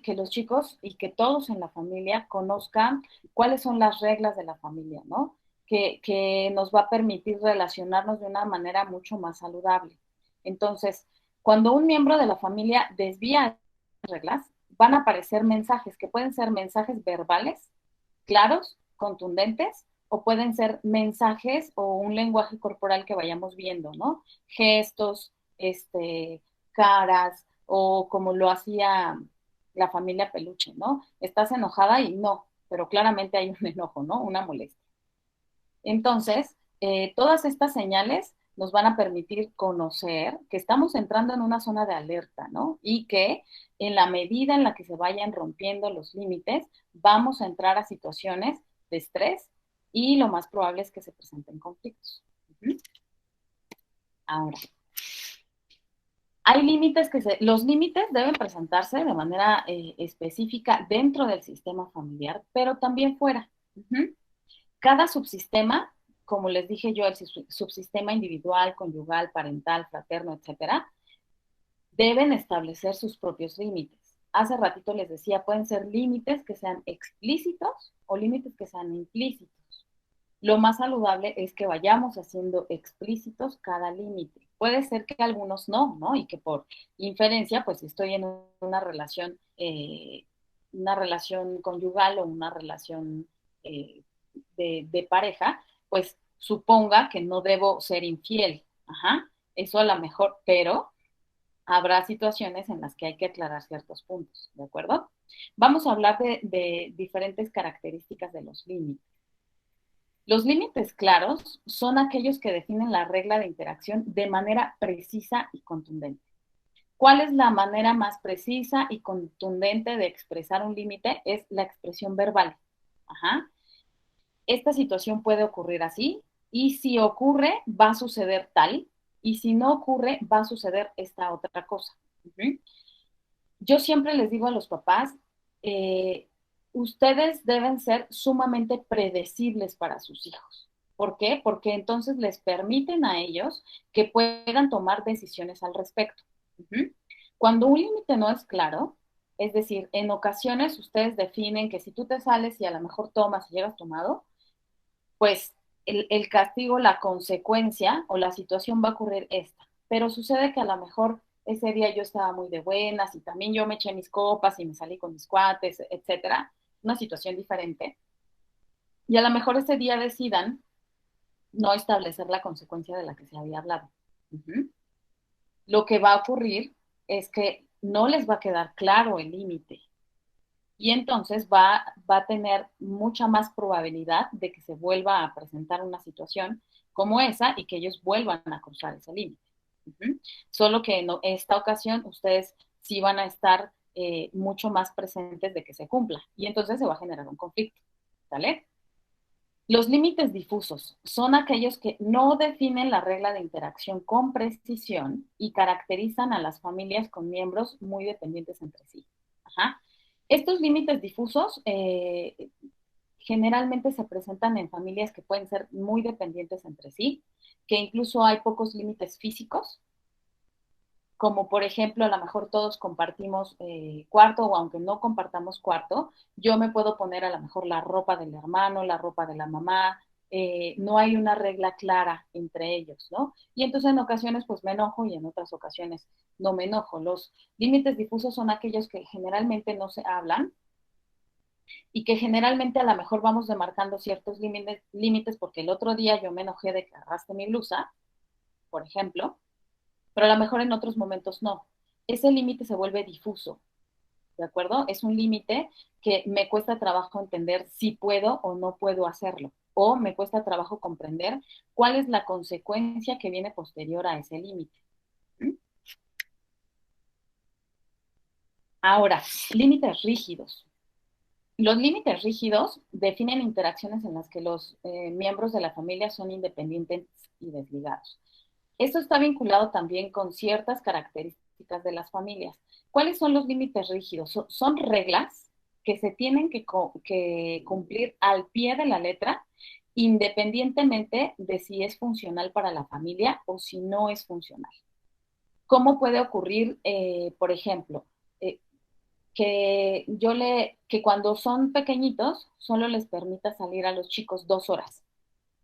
que los chicos y que todos en la familia conozcan cuáles son las reglas de la familia, ¿no? Que nos va a permitir relacionarnos de una manera mucho más saludable. Entonces, cuando un miembro de la familia desvía las reglas, van a aparecer mensajes que pueden ser mensajes verbales, claros, contundentes, o pueden ser mensajes o un lenguaje corporal que vayamos viendo, ¿no? Gestos, caras, o como lo hacía la familia Peluche, ¿no? Estás enojada y no, pero claramente hay un enojo, ¿no? Una molestia. Entonces, todas estas señales nos van a permitir conocer que estamos entrando en una zona de alerta, ¿no? Y que en la medida en la que se vayan rompiendo los límites, vamos a entrar a situaciones de estrés y lo más probable es que se presenten conflictos. Ahora, hay límites los límites deben presentarse de manera específica dentro del sistema familiar, pero también fuera. Cada subsistema, como les dije yo, el subsistema individual, conyugal, parental, fraterno, etcétera, deben establecer sus propios límites. Hace ratito les decía, pueden ser límites que sean explícitos o límites que sean implícitos. Lo más saludable es que vayamos haciendo explícitos cada límite. Puede ser que algunos no, ¿no? Y que por inferencia, pues si estoy en una relación conyugal o una relación de pareja, pues suponga que no debo ser infiel. Ajá, eso a lo mejor, pero habrá situaciones en las que hay que aclarar ciertos puntos, ¿de acuerdo? Vamos a hablar de diferentes características de los límites. Los límites claros son aquellos que definen la regla de interacción de manera precisa y contundente. ¿Cuál es la manera más precisa y contundente de expresar un límite? Es la expresión verbal. Ajá. Esta situación puede ocurrir así, y si ocurre, va a suceder tal, y si no ocurre, va a suceder esta otra cosa. Yo siempre les digo a los papás, eh, ustedes deben ser sumamente predecibles para sus hijos. ¿Por qué? Porque entonces les permiten a ellos que puedan tomar decisiones al respecto. Cuando un límite no es claro, es decir, en ocasiones ustedes definen que si tú te sales y a lo mejor tomas y llegas tomado, pues el castigo, la consecuencia o la situación va a ocurrir esta. Pero sucede que a lo mejor ese día yo estaba muy de buenas y también yo me eché mis copas y me salí con mis cuates, etcétera, una situación diferente. Y a lo mejor ese día decidan no establecer la consecuencia de la que se había hablado. Lo que va a ocurrir es que no les va a quedar claro el límite y entonces va a tener mucha más probabilidad de que se vuelva a presentar una situación como esa y que ellos vuelvan a cruzar ese límite. Solo que en esta ocasión ustedes sí van a estar mucho más presentes de que se cumpla y entonces se va a generar un conflicto. ¿Vale? Los límites difusos son aquellos que no definen la regla de interacción con precisión y caracterizan a las familias con miembros muy dependientes entre sí. Ajá. Estos límites difusos generalmente se presentan en familias que pueden ser muy dependientes entre sí, que incluso hay pocos límites físicos, como por ejemplo, a lo mejor todos compartimos cuarto o aunque no compartamos cuarto, yo me puedo poner a lo mejor la ropa del hermano, la ropa de la mamá, no hay una regla clara entre ellos, ¿no? Y entonces en ocasiones pues me enojo y en otras ocasiones no me enojo. Los límites difusos son aquellos que generalmente no se hablan y que generalmente a lo mejor vamos demarcando ciertos límites porque el otro día yo me enojé de que agarraste mi blusa, por ejemplo, pero a lo mejor en otros momentos no. Ese límite se vuelve difuso, ¿de acuerdo? Es un límite que me cuesta trabajo entender si puedo o no puedo hacerlo, o me cuesta trabajo comprender cuál es la consecuencia que viene posterior a ese límite. Ahora, límites rígidos. Los límites rígidos definen interacciones en las que los miembros de la familia son independientes y desligados. Esto está vinculado también con ciertas características de las familias. ¿Cuáles son los límites rígidos? Son reglas que se tienen que cumplir al pie de la letra, independientemente de si es funcional para la familia o si no es funcional. ¿Cómo puede ocurrir, por ejemplo, eh, que cuando son pequeñitos solo les permita salir a los chicos 2 horas,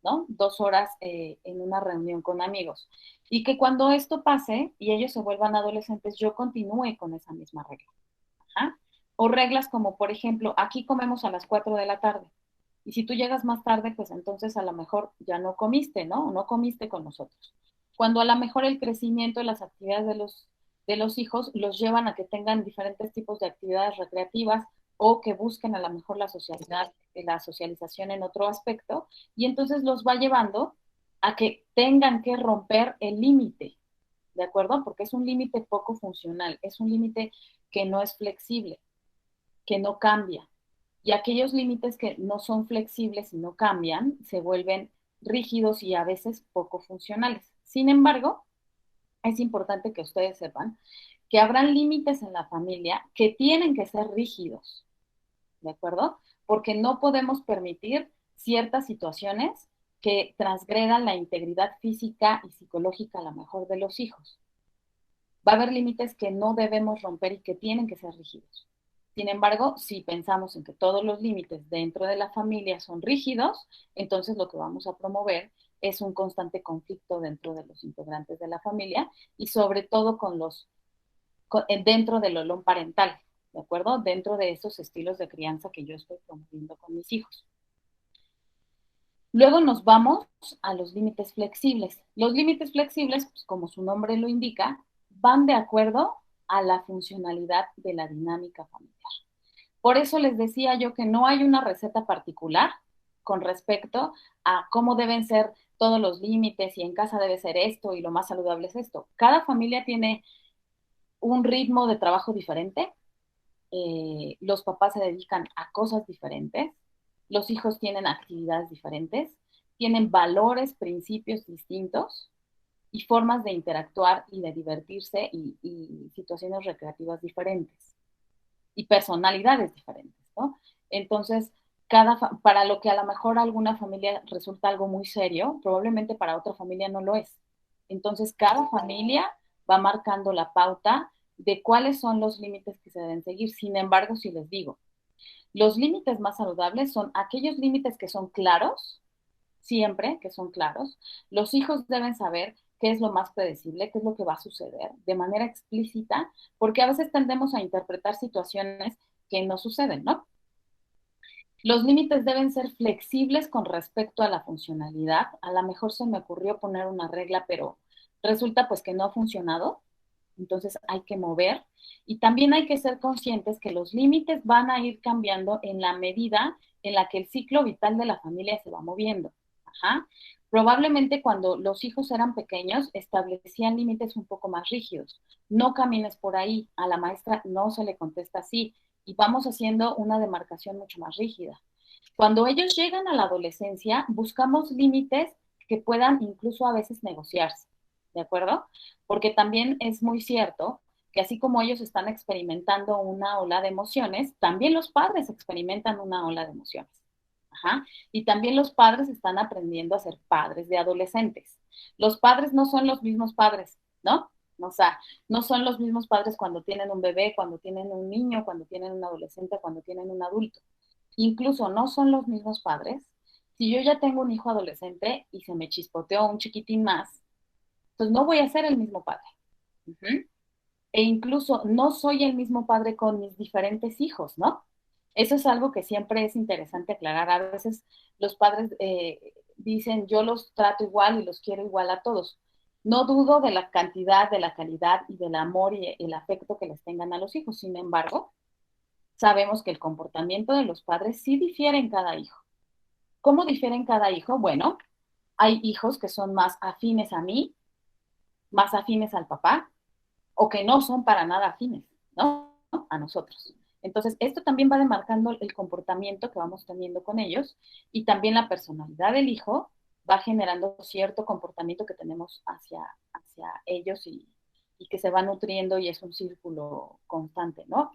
¿no? 2 horas en una reunión con amigos. Y que cuando esto pase y ellos se vuelvan adolescentes, yo continúe con esa misma regla. Ajá. O reglas como, por ejemplo, aquí comemos a las 4 de la tarde. Y si tú llegas más tarde, pues entonces a lo mejor ya no comiste, ¿no? O no comiste con nosotros. Cuando a lo mejor el crecimiento de las actividades de los hijos los llevan a que tengan diferentes tipos de actividades recreativas o que busquen a lo mejor la socialización en otro aspecto, y entonces los va llevando a que tengan que romper el límite, ¿de acuerdo? Porque es un límite poco funcional, es un límite que no es flexible, que no cambia. Y aquellos límites que no son flexibles y no cambian se vuelven rígidos y a veces poco funcionales. Sin embargo, es importante que ustedes sepan que habrán límites en la familia que tienen que ser rígidos, ¿de acuerdo? Porque no podemos permitir ciertas situaciones que transgredan la integridad física y psicológica a lo mejor de los hijos. Va a haber límites que no debemos romper y que tienen que ser rígidos. Sin embargo, si pensamos en que todos los límites dentro de la familia son rígidos, entonces lo que vamos a promover es un constante conflicto dentro de los integrantes de la familia y sobre todo dentro del olón parental, ¿de acuerdo? Dentro de esos estilos de crianza que yo estoy promoviendo con mis hijos. Luego nos vamos a los límites flexibles. Los límites flexibles, pues, como su nombre lo indica, van de acuerdo a la funcionalidad de la dinámica familiar. Por eso les decía yo que no hay una receta particular con respecto a cómo deben ser todos los límites y en casa debe ser esto y lo más saludable es esto. Cada familia tiene un ritmo de trabajo diferente, los papás se dedican a cosas diferentes, los hijos tienen actividades diferentes, tienen valores, principios distintos y formas de interactuar y de divertirse y situaciones recreativas diferentes y personalidades diferentes, ¿no? Entonces, para lo que a lo mejor a alguna familia resulta algo muy serio, probablemente para otra familia no lo es. Entonces, cada familia va marcando la pauta de cuáles son los límites que se deben seguir. Sin embargo, si les digo, los límites más saludables son aquellos límites que son claros, siempre que son claros. Los hijos deben saber qué es lo más predecible, qué es lo que va a suceder de manera explícita, porque a veces tendemos a interpretar situaciones que no suceden, ¿no? Los límites deben ser flexibles con respecto a la funcionalidad. A lo mejor se me ocurrió poner una regla, pero resulta pues que no ha funcionado. Entonces hay que mover y también hay que ser conscientes que los límites van a ir cambiando en la medida en la que el ciclo vital de la familia se va moviendo. Ajá. Probablemente cuando los hijos eran pequeños establecían límites un poco más rígidos. No camines por ahí, a la maestra no se le contesta así y vamos haciendo una demarcación mucho más rígida. Cuando ellos llegan a la adolescencia, buscamos límites que puedan incluso a veces negociarse, ¿de acuerdo? Porque también es muy cierto que así como ellos están experimentando una ola de emociones, también los padres experimentan una ola de emociones. Ajá. Y también los padres están aprendiendo a ser padres de adolescentes. Los padres no son los mismos padres, ¿no? O sea, no son los mismos padres cuando tienen un bebé, cuando tienen un niño, cuando tienen un adolescente, cuando tienen un adulto. Incluso no son los mismos padres. Si yo ya tengo un hijo adolescente y se me chispoteó un chiquitín más, pues no voy a ser el mismo padre. Uh-huh. E incluso no soy el mismo padre con mis diferentes hijos, ¿no? Eso es algo que siempre es interesante aclarar. A veces los padres dicen, yo los trato igual y los quiero igual a todos. No dudo de la cantidad, de la calidad y del amor y el afecto que les tengan a los hijos. Sin embargo, sabemos que el comportamiento de los padres sí difiere en cada hijo. ¿Cómo difiere en cada hijo? Bueno, hay hijos que son más afines a mí, más afines al papá, o que no son para nada afines, ¿no? A nosotros. Entonces, esto también va demarcando el comportamiento que vamos teniendo con ellos y también la personalidad del hijo va generando cierto comportamiento que tenemos hacia ellos y que se va nutriendo y es un círculo constante, ¿no?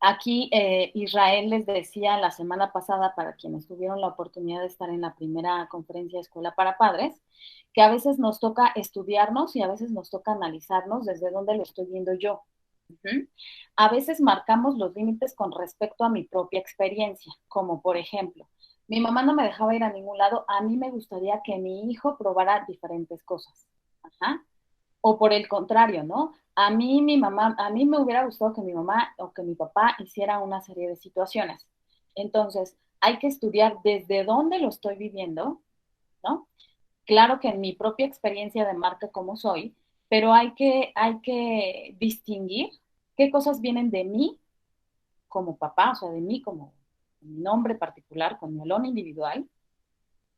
Aquí Israel les decía la semana pasada, para quienes tuvieron la oportunidad de estar en la primera conferencia de Escuela para Padres, que a veces nos toca estudiarnos y a veces nos toca analizarnos desde dónde lo estoy viendo yo. Uh-huh. A veces marcamos los límites con respecto a mi propia experiencia, como por ejemplo, mi mamá no me dejaba ir a ningún lado, a mí me gustaría que mi hijo probara diferentes cosas. Ajá. O por el contrario, ¿no? A mí me hubiera gustado que mi mamá o que mi papá hiciera una serie de situaciones. Entonces, hay que estudiar desde dónde lo estoy viviendo, ¿no? Claro que en mi propia experiencia de marca como soy, pero hay que distinguir qué cosas vienen de mí como papá, o sea, de mí como mi nombre particular, con mi olón individual,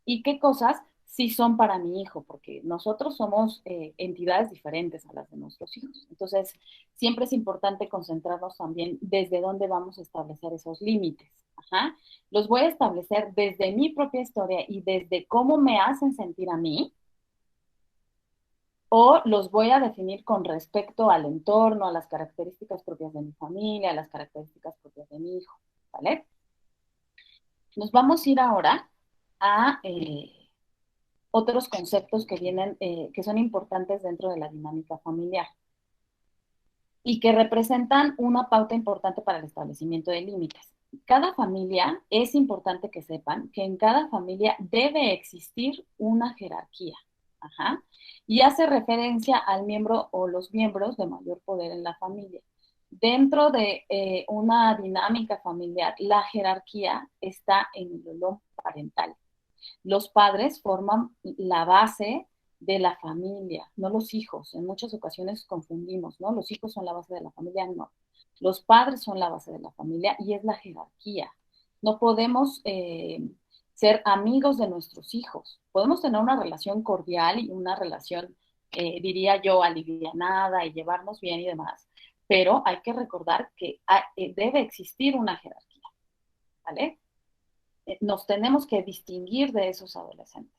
y qué cosas sí son para mi hijo, porque nosotros somos entidades diferentes a las de nuestros hijos. Entonces, siempre es importante concentrarnos también desde dónde vamos a establecer esos límites. Ajá. Los voy a establecer desde mi propia historia y desde cómo me hacen sentir a mí, o los voy a definir con respecto al entorno, a las características propias de mi familia, a las características propias de mi hijo. ¿Vale? Nos vamos a ir ahora a otros conceptos que vienen, que son importantes dentro de la dinámica familiar y que representan una pauta importante para el establecimiento de límites. Cada familia, es importante que sepan que en cada familia debe existir una jerarquía. Ajá. Y hace referencia al miembro o los miembros de mayor poder en la familia. Dentro de una dinámica familiar, la jerarquía está en el olor parental. Los padres forman la base de la familia, no los hijos. En muchas ocasiones confundimos, ¿no? Los hijos son la base de la familia, no. Los padres son la base de la familia y es la jerarquía. No podemos ser amigos de nuestros hijos. Podemos tener una relación cordial y una relación, diría yo, alivianada y llevarnos bien y demás, pero hay que recordar que debe existir una jerarquía, ¿vale? Nos tenemos que distinguir de esos adolescentes.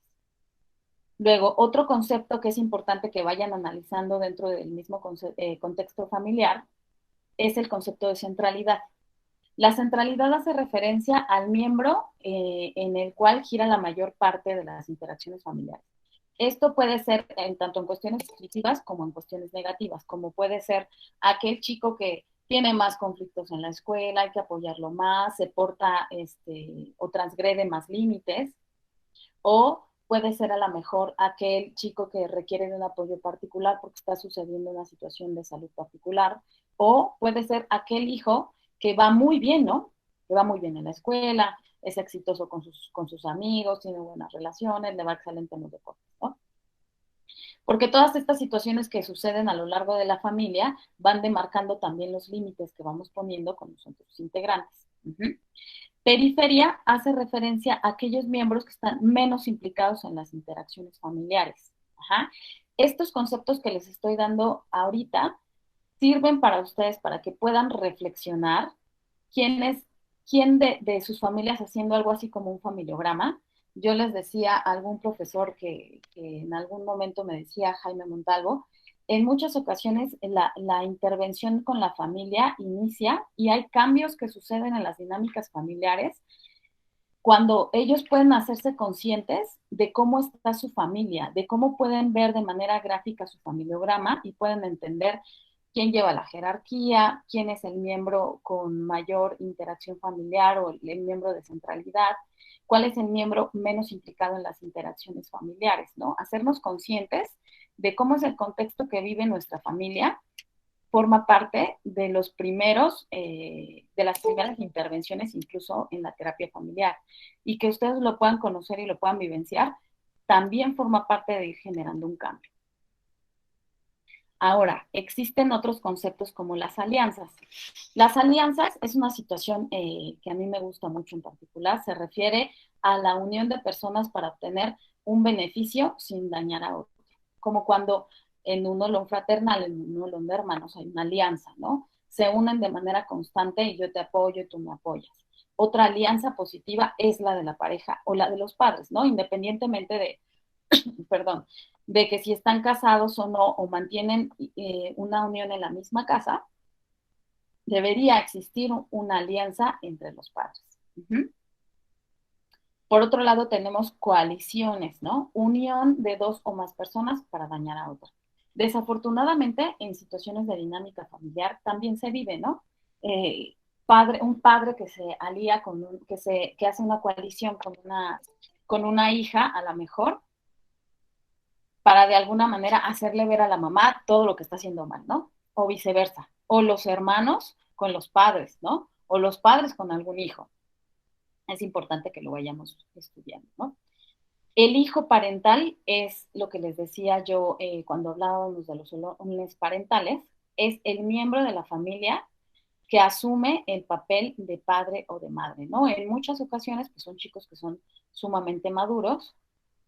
Luego, otro concepto que es importante que vayan analizando dentro del mismo contexto familiar es el concepto de centralidad. La centralidad hace referencia al miembro en el cual gira la mayor parte de las interacciones familiares. Esto puede ser tanto en cuestiones positivas como en cuestiones negativas, como puede ser aquel chico que tiene más conflictos en la escuela, hay que apoyarlo más, se porta o transgrede más límites, o puede ser a lo mejor aquel chico que requiere de un apoyo particular porque está sucediendo una situación de salud particular, o puede ser aquel hijo que va muy bien, ¿no? Que va muy bien en la escuela, es exitoso con sus amigos, tiene buenas relaciones, le va excelente en los deportes, ¿no? Porque todas estas situaciones que suceden a lo largo de la familia van demarcando también los límites que vamos poniendo con los otros integrantes. Uh-huh. Periferia hace referencia a aquellos miembros que están menos implicados en las interacciones familiares. Ajá. Estos conceptos que les estoy dando ahorita sirven para ustedes para que puedan reflexionar quién es quién de sus familias haciendo algo así como un familiograma. Yo les decía a algún profesor que en algún momento me decía Jaime Montalvo, en muchas ocasiones la intervención con la familia inicia y hay cambios que suceden en las dinámicas familiares cuando ellos pueden hacerse conscientes de cómo está su familia, de cómo pueden ver de manera gráfica su familiograma y pueden entender quién lleva la jerarquía, quién es el miembro con mayor interacción familiar o el miembro de centralidad, cuál es el miembro menos implicado en las interacciones familiares, ¿no? Hacernos conscientes de cómo es el contexto que vive nuestra familia forma parte de los primeros, de las primeras intervenciones incluso en la terapia familiar. Y que ustedes lo puedan conocer y lo puedan vivenciar, también forma parte de ir generando un cambio. Ahora, existen otros conceptos como las alianzas. Las alianzas es una situación que a mí me gusta mucho en particular. Se refiere a la unión de personas para obtener un beneficio sin dañar a otro. Como cuando en un olón fraternal, en un olón de hermanos hay una alianza, ¿no? Se unen de manera constante y yo te apoyo y tú me apoyas. Otra alianza positiva es la de la pareja o la de los padres, ¿no? Independientemente de, perdón, de que si están casados o no, o mantienen una unión en la misma casa, debería existir una alianza entre los padres. Por otro lado, tenemos coaliciones, ¿no? Unión de dos o más personas para dañar a otra. Desafortunadamente, en situaciones de dinámica familiar también se vive, ¿no? Un padre que se alía que hace una coalición con una hija, a lo mejor, para de alguna manera hacerle ver a la mamá todo lo que está haciendo mal, ¿no? O viceversa. O los hermanos con los padres, ¿no? O los padres con algún hijo. Es importante que lo vayamos estudiando, ¿no? El hijo parental es lo que les decía yo cuando hablábamos de los olones parentales, es el miembro de la familia que asume el papel de padre o de madre, ¿no? En muchas ocasiones, pues son chicos que son sumamente maduros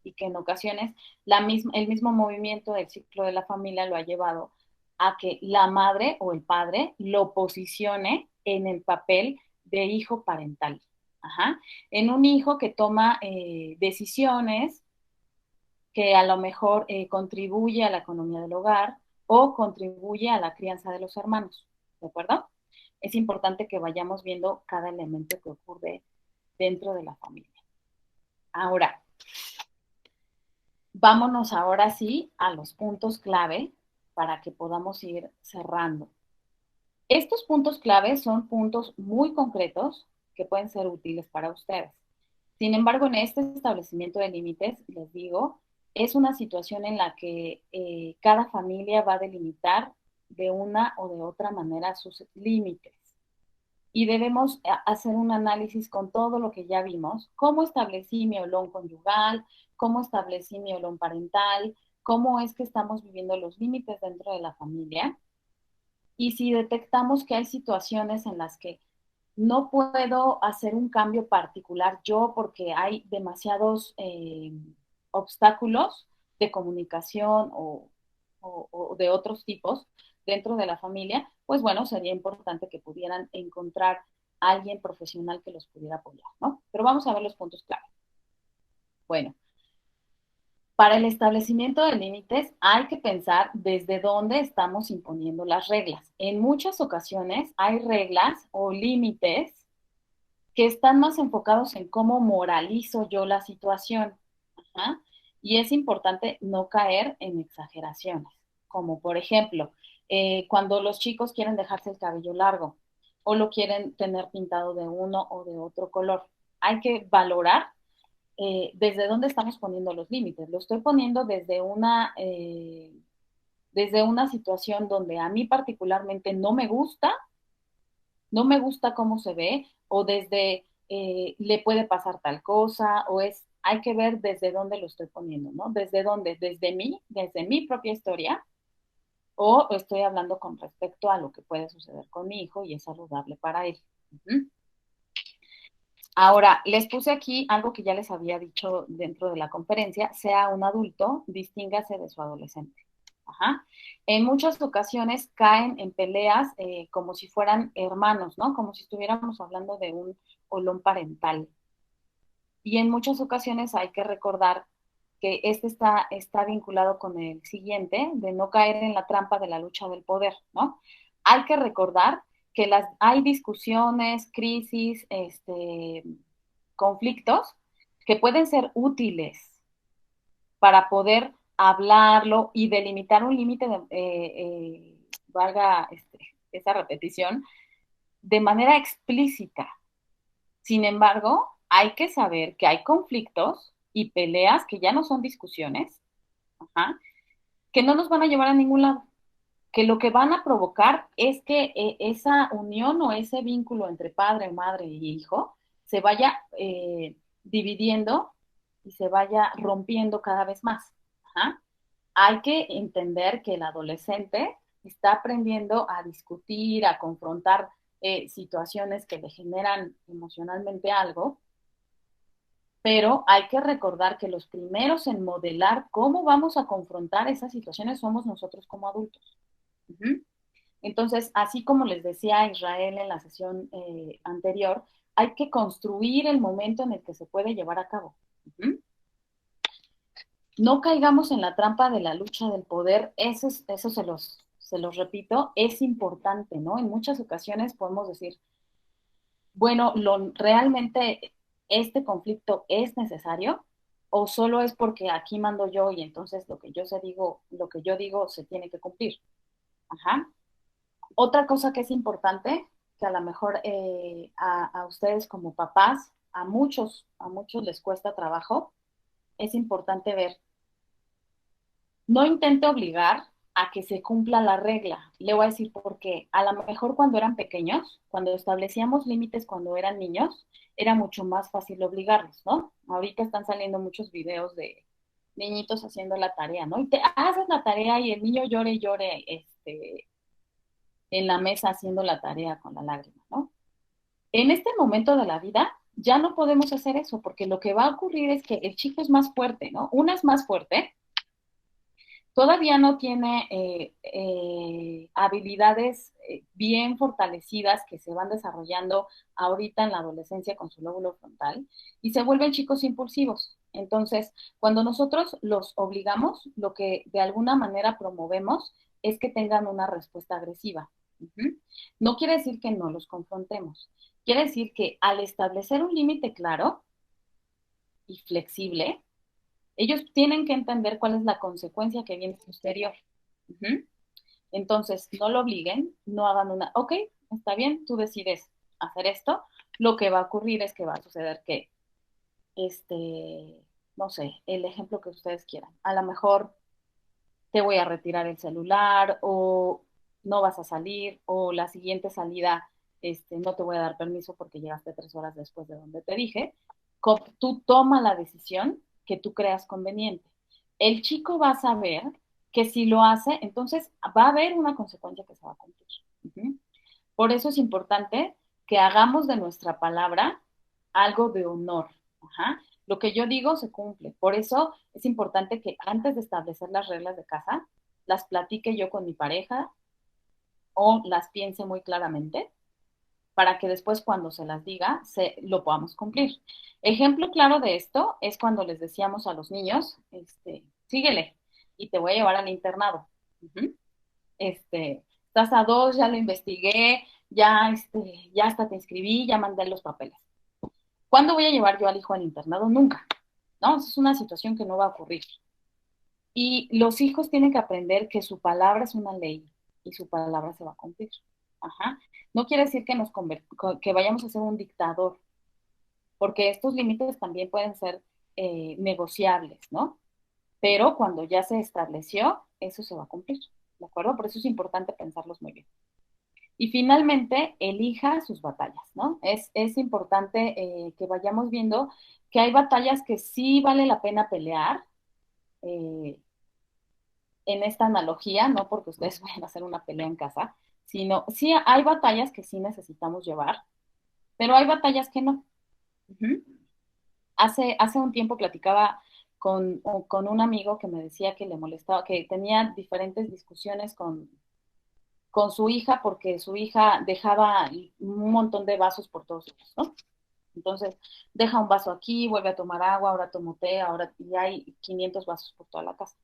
y que en ocasiones el mismo movimiento del ciclo de la familia lo ha llevado a que la madre o el padre lo posicione en el papel de hijo parental. Ajá. En un hijo que toma decisiones que a lo mejor contribuye a la economía del hogar o contribuye a la crianza de los hermanos, ¿de acuerdo? Es importante que vayamos viendo cada elemento que ocurre dentro de la familia. Ahora, vámonos ahora sí a los puntos clave para que podamos ir cerrando. Estos puntos clave son puntos muy concretos que pueden ser útiles para ustedes. Sin embargo, en este establecimiento de límites, les digo, es una situación en la que cada familia va a delimitar de una o de otra manera sus límites. Y debemos hacer un análisis con todo lo que ya vimos, cómo establecí mi olón conyugal, cómo establecí mi olón parental, cómo es que estamos viviendo los límites dentro de la familia. Y si detectamos que hay situaciones en las que no puedo hacer un cambio particular yo porque hay demasiados obstáculos de comunicación o de otros tipos dentro de la familia, pues bueno, sería importante que pudieran encontrar a alguien profesional que los pudiera apoyar, ¿no? Pero vamos a ver los puntos clave. Bueno, para el establecimiento de límites hay que pensar desde dónde estamos imponiendo las reglas. En muchas ocasiones hay reglas o límites que están más enfocados en cómo moralizo yo la situación. Ajá. Y es importante no caer en exageraciones, como por ejemplo, cuando los chicos quieren dejarse el cabello largo o lo quieren tener pintado de uno o de otro color. Hay que valorar desde dónde estamos poniendo los límites. Lo estoy poniendo desde una situación donde a mí particularmente no me gusta cómo se ve, o desde le puede pasar tal cosa, hay que ver desde dónde lo estoy poniendo, ¿no? Desde dónde, desde mi propia historia, o estoy hablando con respecto a lo que puede suceder con mi hijo y es saludable para él. Ahora, les puse aquí algo que ya les había dicho dentro de la conferencia, sea un adulto, distíngase de su adolescente. Ajá. En muchas ocasiones caen en peleas como si fueran hermanos, ¿no? Como si estuviéramos hablando de un olón parental. Y en muchas ocasiones hay que recordar que está vinculado con el siguiente, de no caer en la trampa de la lucha del poder, ¿no? Hay que recordar que hay discusiones, crisis, conflictos que pueden ser útiles para poder hablarlo y delimitar un límite, valga esa repetición, de manera explícita. Sin embargo, hay que saber que hay conflictos y peleas que ya no son discusiones, ajá, que no nos van a llevar a ningún lado, que lo que van a provocar es que esa unión o ese vínculo entre padre, madre y hijo se vaya dividiendo y se vaya rompiendo cada vez más. Ajá. Hay que entender que el adolescente está aprendiendo a discutir, a confrontar situaciones que le generan emocionalmente algo, pero hay que recordar que los primeros en modelar cómo vamos a confrontar esas situaciones somos nosotros como adultos. Entonces, así como les decía a Israel en la sesión anterior, hay que construir el momento en el que se puede llevar a cabo. No caigamos en la trampa de la lucha del poder, eso se los repito, es importante, ¿no? En muchas ocasiones podemos decir, bueno, ¿realmente este conflicto es necesario? ¿O solo es porque aquí mando yo y entonces lo que yo digo se tiene que cumplir? Ajá. Otra cosa que es importante, que a lo mejor a ustedes como papás, a muchos les cuesta trabajo, es importante ver, no intente obligar a que se cumpla la regla. Le voy a decir por qué. A lo mejor cuando eran pequeños, cuando establecíamos límites cuando eran niños, era mucho más fácil obligarlos, ¿no? Ahorita están saliendo muchos videos de niñitos haciendo la tarea, ¿no? Y te haces la tarea y el niño llore y llore, en la mesa haciendo la tarea con la lágrima, ¿no? En este momento de la vida ya no podemos hacer eso porque lo que va a ocurrir es que el chico es más fuerte, ¿no? Una es más fuerte, todavía no tiene habilidades bien fortalecidas que se van desarrollando ahorita en la adolescencia con su lóbulo frontal y se vuelven chicos impulsivos. Entonces, cuando nosotros los obligamos, lo que de alguna manera promovemos es que tengan una respuesta agresiva. Uh-huh. No quiere decir que no los confrontemos. Quiere decir que al establecer un límite claro y flexible, ellos tienen que entender cuál es la consecuencia que viene posterior. Uh-huh. Entonces, no lo obliguen, no hagan ok, está bien, tú decides hacer esto. Lo que va a ocurrir es que va a suceder que, no sé, el ejemplo que ustedes quieran. A lo mejor te voy a retirar el celular o no vas a salir o la siguiente salida, no te voy a dar permiso porque llegaste 3 horas después de donde te dije. Tú toma la decisión que tú creas conveniente. El chico va a saber que si lo hace, entonces va a haber una consecuencia que se va a cumplir. Uh-huh. Por eso es importante que hagamos de nuestra palabra algo de honor. Ajá. Lo que yo digo se cumple. Por eso es importante que antes de establecer las reglas de casa, las platique yo con mi pareja o las piense muy claramente para que después cuando se las diga lo podamos cumplir. Ejemplo claro de esto es cuando les decíamos a los niños, síguele y te voy a llevar al internado. Uh-huh. Estás a 2, ya lo investigué, ya hasta te inscribí, ya mandé los papeles. ¿Cuándo voy a llevar yo al hijo al internado? Nunca, ¿no? Es una situación que no va a ocurrir. Y los hijos tienen que aprender que su palabra es una ley y su palabra se va a cumplir. Ajá. No quiere decir que vayamos a ser un dictador, porque estos límites también pueden ser negociables, ¿no? Pero cuando ya se estableció, eso se va a cumplir, ¿de acuerdo? Por eso es importante pensarlos muy bien. Y finalmente, elija sus batallas, ¿no? Es importante que vayamos viendo que hay batallas que sí vale la pena pelear, eh, en esta analogía, no porque ustedes vayan a hacer una pelea en casa, sino sí hay batallas que sí necesitamos llevar, pero hay batallas que no. Uh-huh. Hace un tiempo platicaba con un amigo que me decía que le molestaba, que tenía diferentes discusiones con su hija porque su hija dejaba un montón de vasos por todos lados, ¿no? Entonces, deja un vaso aquí, vuelve a tomar agua, ahora tomo té, ahora y hay 500 vasos por toda la casa.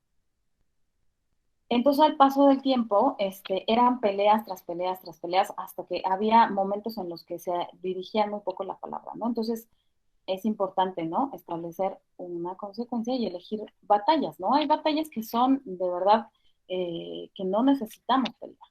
Entonces, al paso del tiempo, eran peleas tras peleas tras peleas, hasta que había momentos en los que se dirigía muy poco la palabra, ¿no? Entonces, es importante, ¿no? Establecer una consecuencia y elegir batallas, ¿no? Hay batallas que son de verdad que no necesitamos pelear.